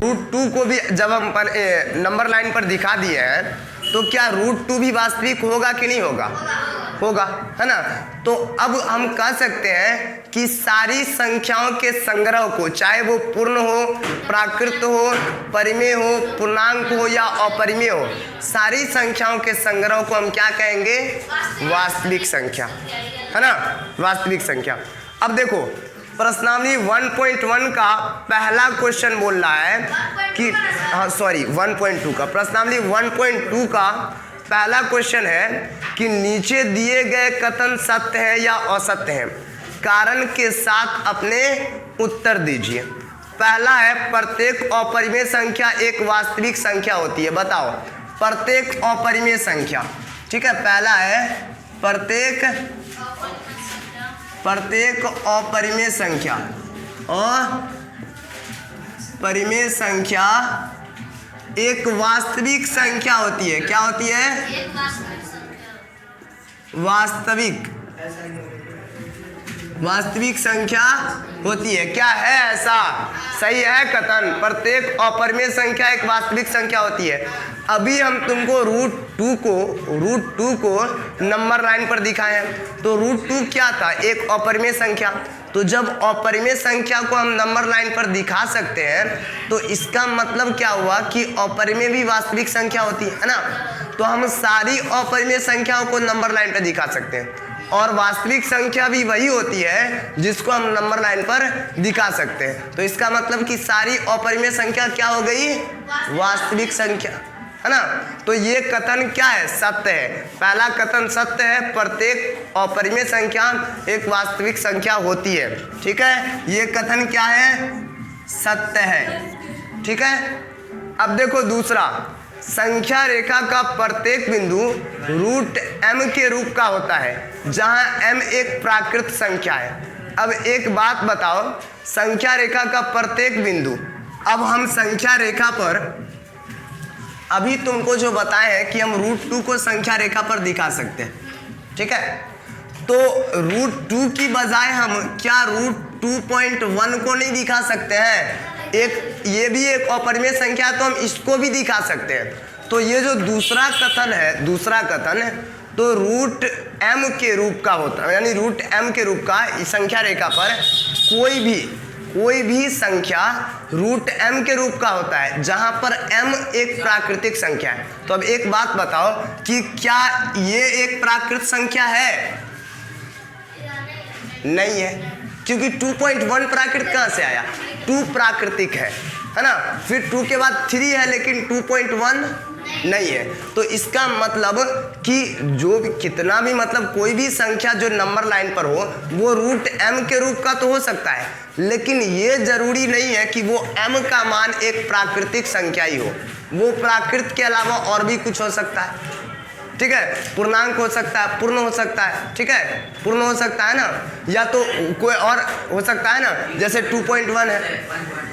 √2 को भी जब हम नंबर लाइन पर दिखा दिए हैं तो क्या √2 भी वास्तविक होगा कि नहीं होगा? होगा, है ना। तो अब हम कह सकते हैं कि सारी संख्याओं के संग्रह को, चाहे वो पूर्ण हो, प्राकृत हो, परिमेय हो, पूर्णांक हो या अपरिमेय हो, सारी संख्याओं के संग्रह को हम क्या कहेंगे? वास्तविक संख्या, है ना, वास्तविक संख्या। अब देखो प्रश्नावली 1.1 का पहला क्वेश्चन बोल रहा है कि 1.2 का, प्रश्नावली 1.2 का पहला क्वेश्चन है कि नीचे दिए गए कथन सत्य है या असत्य है, कारण के साथ अपने उत्तर दीजिए। पहला है प्रत्येक अपरिमेय संख्या एक वास्तविक संख्या होती है। बताओ, प्रत्येक अपरिमेय संख्या, ठीक है, पहला है प्रत्येक अपरिमेय संख्या और परिमेय संख्या एक वास्तविक संख्या होती है। क्या होती है? वास्तविक संख्या होती है। क्या है ऐसा? सही है कथन, प्रत्येक अपरिमेय संख्या एक वास्तविक संख्या होती है। अभी हम तुमको √2 को नंबर लाइन पर दिखाए हैं, तो √2 क्या था? एक अपरिमेय संख्या। तो जब अपरिमेय संख्या को हम नंबर लाइन पर दिखा सकते हैं तो इसका मतलब क्या हुआ कि अपरिमेय भी वास्तविक संख्या होती है ना। तो हम सारी अपरिमेय संख्याओं को नंबर लाइन पर दिखा सकते हैं, और वास्तविक संख्या भी वही होती है जिसको हम नंबर लाइन पर दिखा सकते हैं। तो इसका मतलब कि सारी अपरिमेय संख्या क्या हो गई? वास्तविक संख्या, है ना। तो ये कथन क्या है? सत्य है। पहला कथन सत्य है, प्रत्येक अपरिमेय संख्या एक वास्तविक संख्या होती है, ठीक है। ये कथन क्या है? सत्य है, ठीक है। अब देखो दूसरा, संख्या रेखा का प्रत्येक बिंदु √m के रूप का होता है, जहां m एक प्राकृत संख्या है। अब एक बात बताओ, संख्या रेखा का प्रत्येक बिंदु, अब हम संख्या रेखा पर अभी तुमको जो बताए हैं कि हम √2 को संख्या रेखा पर दिखा सकते हैं, ठीक है। तो √2 की बजाय हम क्या √2.1 को नहीं दिखा सकते हैं? ये भी एक अपरिमेय संख्या, तो हम इसको भी दिखा सकते हैं। तो ये जो दूसरा कथन है तो √m के रूप का होता है, यानी √m के रूप का संख्या रेखा पर कोई भी संख्या √m के रूप का होता है, जहां पर m एक प्राकृतिक संख्या है। तो अब एक बात बताओ कि क्या ये एक प्राकृत संख्या है? नहीं है, क्योंकि 2.1 प्राकृत कहां से आया? 2 प्राकृतिक है ना। फिर 2 के बाद 3 है, लेकिन 2.1 नहीं है। तो इसका मतलब कि जो भी कितना भी मतलब कोई भी संख्या जो नंबर लाइन पर हो वो √m के रूप का तो हो सकता है, लेकिन ये जरूरी नहीं है कि वो m का मान एक प्राकृतिक संख्या ही हो। वो प्राकृत के अलावा और भी कुछ हो सकता है, ठीक है। पूर्णांक हो सकता है, पूर्ण हो सकता है, ठीक है, पूर्ण हो सकता है ना, या तो कोई और हो सकता है ना, जैसे 2.1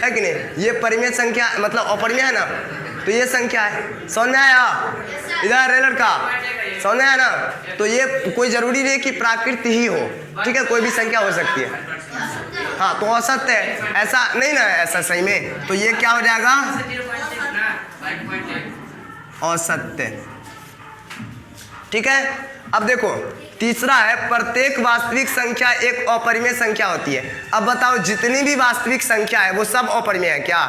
है कि नहीं। ये परिमेय संख्या मतलब अपरिमेय है ना, तो ये संख्या है। समझ में आया? इधर रे लड़का, समझ में आया ना। तो ये कोई जरूरी नहीं कि प्राकृत ही हो, ठीक है, कोई भी संख्या हो सकती है। हाँ, तो असत्य है, ऐसा नहीं ना, ऐसा सही में। तो ये क्या हो जाएगा? असत्य, ठीक है। अब देखो तीसरा है प्रत्येक वास्तविक संख्या एक अपरिमेय संख्या होती है। अब बताओ, जितनी भी वास्तविक संख्या है वो सब अपरिमेय है क्या?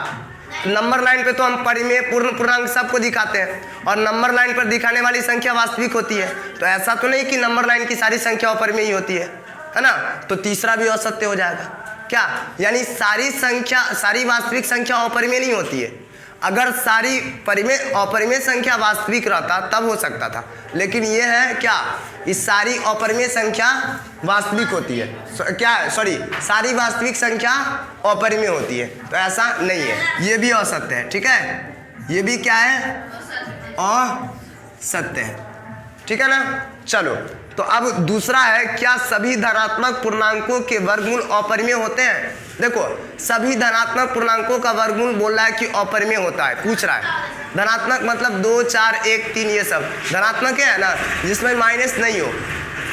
नंबर लाइन पे तो हम परिमेय, पूर्ण, पूर्णांक सबको दिखाते हैं, और नंबर लाइन पर दिखाने वाली संख्या वास्तविक होती है। तो ऐसा तो नहीं कि नंबर लाइन की सारी संख्या अपरिमेय ही होती है ना। तो तीसरा भी असत्य हो जाएगा क्या? यानी सारी वास्तविक संख्या अपरिमेय नहीं होती है। अगर सारी अपरिमेय संख्या वास्तविक रहता तब हो सकता था, लेकिन ये है क्या? इस सारी अपरिमेय संख्या वास्तविक होती है, क्या है? सॉरी, सारी वास्तविक संख्या अपरिमेय होती है, तो ऐसा नहीं है। ये भी असत्य है, ठीक है। ये भी क्या है? असत्य है, ठीक है ना। चलो, तो अब दूसरा है, क्या सभी धनात्मक पूर्णांकों के वर्गमूल अपरिमेय होते हैं? देखो, सभी धनात्मक पूर्णांकों का वर्गमूल बोल रहा है कि अपरिमेय होता है, पूछ रहा है। धनात्मक मतलब 2, 4, 1, 3 ये सब धनात्मक है ना, जिसमें माइनस नहीं हो,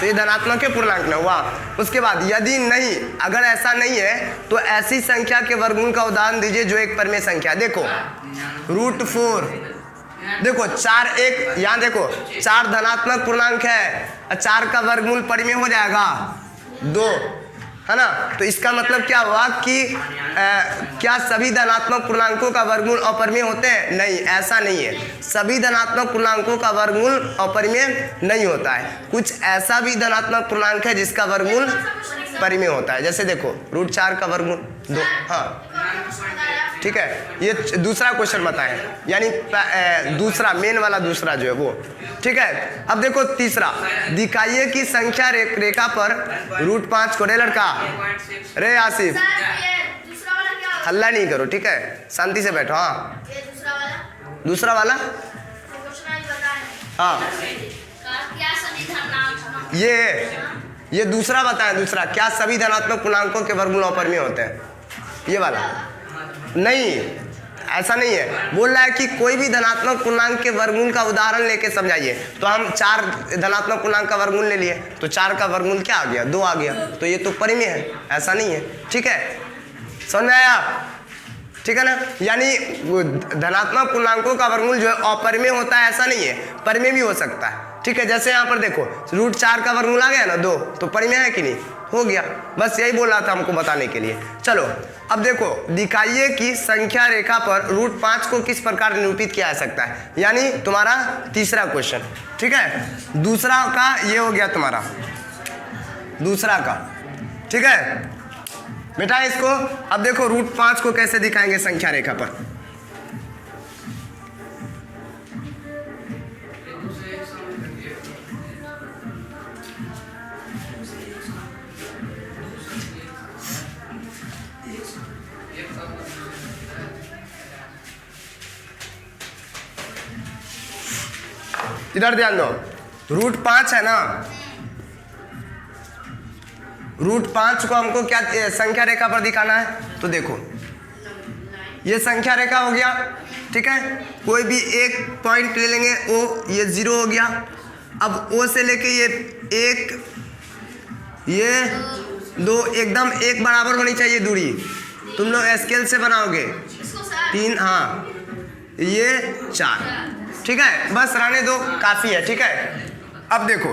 तो ये धनात्मक है, पूर्णांक में हुआ। उसके बाद यदि नहीं, अगर ऐसा नहीं है तो ऐसी संख्या के वर्गमूल का उदाहरण दीजिए जो एक परिमेय संख्या। देखो √4, देखो 4 एक, यहाँ देखो 4 धनात्मक पूर्णांक है, 4 का वर्गमूल परिमेय हो जाएगा 2, है ना। तो इसका मतलब क्या हुआ कि क्या सभी धनात्मक पूर्णांकों का वर्गमूल अपरिमेय होते हैं? नहीं, ऐसा नहीं है। सभी धनात्मक पूर्णांकों का वर्गमूल अपरिमेय नहीं होता है। कुछ ऐसा भी धनात्मक पूर्णांक है जिसका वर्गमूल परिमेय होता है। जैसे देखो √4 का वर्गमूल 2, हाँ ठीक है। ये दूसरा क्वेश्चन बताएं, यानी दूसरा मेन वाला दूसरा जो है वो, ठीक है। अब देखो तीसरा, दिखाइए कि संख्या रेखा पर √5 को, रे लड़का, रे आसिफ, हल्ला नहीं करो, ठीक है, शांति से बैठो। हाँ दूसरा वाला, हाँ ये दूसरा बताएं। दूसरा, क्या सभी धनात्मक पूर्णांकों के वर्गमूल अपरिमेय होते हैं? ये वाला नहीं, ऐसा नहीं है। बोल रहा है कि कोई भी धनात्मक पूर्णांक के वर्गमूल का उदाहरण लेके समझाइए। तो हम 4 धनात्मक पूर्णांक का वर्गमूल ले लिए, तो 4 का वर्गमूल क्या आ गया? 2 आ गया। तो ये तो परिमेय है, ऐसा नहीं है, ठीक है। समझ में आया? ठीक है ना। यानी धनात्मक पूर्णांकों का वर्गमूल जो है अपरिमेय होता है, ऐसा नहीं है, परिमेय भी हो सकता है, ठीक है। जैसे यहाँ पर देखो √4 का वर्गमूल आ गया ना 2, तो परिमेय है कि नहीं? हो गया। बस यही बोल रहा था हमको बताने के लिए। चलो अब देखो, दिखाइए कि संख्या रेखा पर √5 को किस प्रकार निरूपित किया जा सकता है, यानी तुम्हारा तीसरा क्वेश्चन, ठीक है। दूसरा का ये हो गया तुम्हारा, दूसरा का, ठीक है बेटा। इसको अब देखो √5 को कैसे दिखाएंगे संख्या रेखा पर। इधर ध्यान दो, √5 है ना, √5 को हमको क्या संख्या रेखा पर दिखाना है? तो देखो ये संख्या रेखा हो गया, ठीक है। कोई भी एक पॉइंट ले लेंगे, O, ये 0 हो गया। अब O से लेके ये 1, ये 2, एकदम एक बराबर होनी चाहिए दूरी। तुम लोग स्केल से बनाओगे 3, हाँ ये 4, ठीक है। बस रहने दो, काफी है, ठीक है। अब देखो,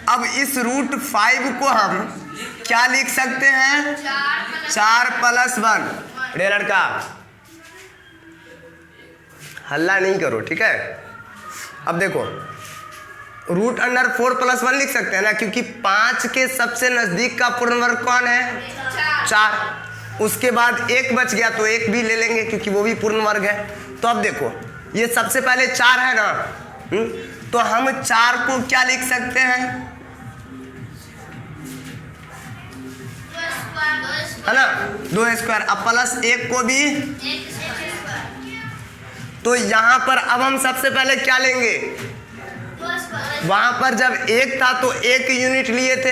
अब इस √5 को हम क्या लिख सकते हैं? 4 + 1। रे लड़का, हल्ला नहीं करो, ठीक है। अब देखो √4 + 1 लिख सकते हैं ना, क्योंकि 5 के सबसे नजदीक का पूर्ण वर्ग कौन है? 4। उसके बाद 1 बच गया तो 1 भी ले लेंगे, क्योंकि वो भी पूर्ण वर्ग है। तो अब देखो, ये सबसे पहले 4 है ना, तो हम 4 को क्या लिख सकते हैं? है ना, 2² अब +1 को भी। तो यहाँ पर अब हम सबसे पहले क्या लेंगे? वहां पर जब 1 था तो 1 यूनिट लिए थे,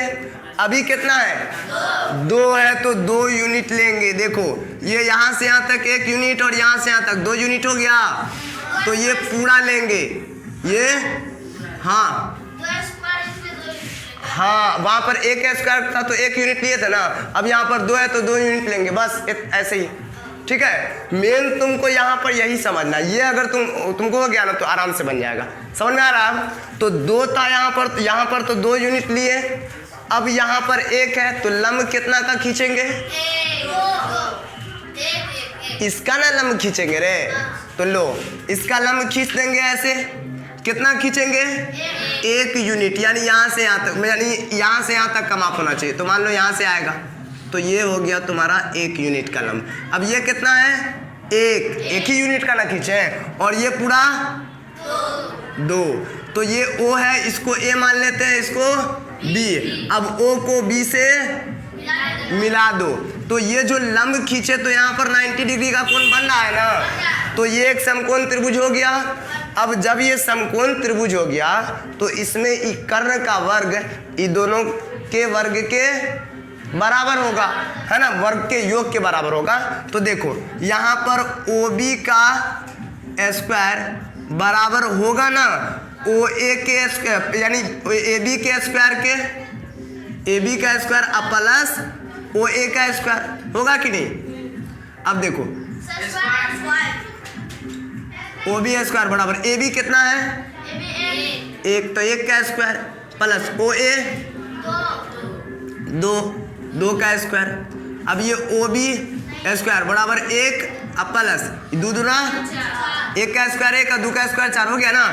अभी कितना है? 2 है, तो 2 यूनिट लेंगे। देखो ये यहाँ से यहाँ तक 1 यूनिट और यहाँ से यहाँ तक 2 यूनिट हो गया, तो ये पूरा लेंगे ये, हाँ हाँ, वहाँ पर 1² था तो 1 यूनिट लिए थे ना, अब यहाँ पर 2 है तो 2 यूनिट लेंगे, बस ऐसे ही, ठीक है। मेन तुमको यहाँ पर यही समझना, ये अगर तुमको हो गया ना तो आराम से बन जाएगा। समझ में आ रहा है? तो 2 था यहाँ पर तो 2 यूनिट लिए। अब यहाँ पर 1 है तो लंब कितना का खींचेंगे? इसका ना लंब खींचेंगे रे, तो लो इसका लंब खींच देंगे ऐसे। कितना खींचेंगे? 1 यूनिट, यानी यहाँ से यहाँ तक, यानी यहाँ से यहाँ तक का माप होना चाहिए। तो मान लो यहाँ से आएगा, तो ये हो गया तुम्हारा 1 यूनिट का लंब। अब ये कितना है? 1 ही यूनिट का ना खींचे, और ये पूरा 2। तो ये O है, इसको A मान लेते हैं, इसको B। अब O को B से मिला दो, तो ये जो लंब खींचे तो यहाँ पर 90 डिग्री का कोण बन रहा है ना, तो ये एक समकोण त्रिभुज हो गया। अब जब ये समकोण त्रिभुज हो गया तो इसमें कर्ण का वर्ग इन दोनों के वर्ग के बराबर होगा, है ना, वर्ग के योग के बराबर होगा। तो देखो यहाँ पर OB का स्क्वायर बराबर होगा ना ओ ए के स्क्वायर यानी ए बी के स्क्वायर के ए बी का स्क्वायर अब प्लस ओ ए का स्क्वायर होगा कि नहीं। अब देखो ओ बी स्क्वायर बराबर ए बी कितना है एक, तो एक का स्क्वायर प्लस ओ ए दो का स्क्वायर। अब ये ओ बी स्क्वायर बराबर एक अब प्लस दो दूना एक का स्क्वायर एक और दो का स्क्वायर 4 हो गया ना।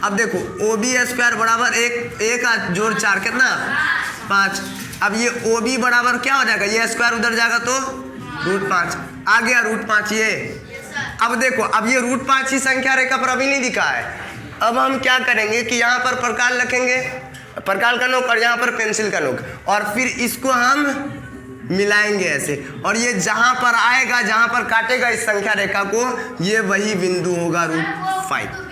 अब देखो ओ बी स्क्वायर बराबर एक का जोड़ 4 कितना 5। अब ये ओ बी बराबर क्या हो जाएगा, ये स्क्वायर उधर जाएगा तो √5 आ गया √5 ये। अब देखो अब ये √5 ही संख्या रेखा पर अभी नहीं दिखा है। अब हम क्या करेंगे कि यहाँ पर प्रकार लिखेंगे, प्रकार का नोक और यहाँ पर पेंसिल का नोक, और फिर इसको हम मिलाएंगे ऐसे, और ये जहाँ पर आएगा जहाँ पर काटेगा इस संख्या रेखा को ये वही बिंदु होगा √5।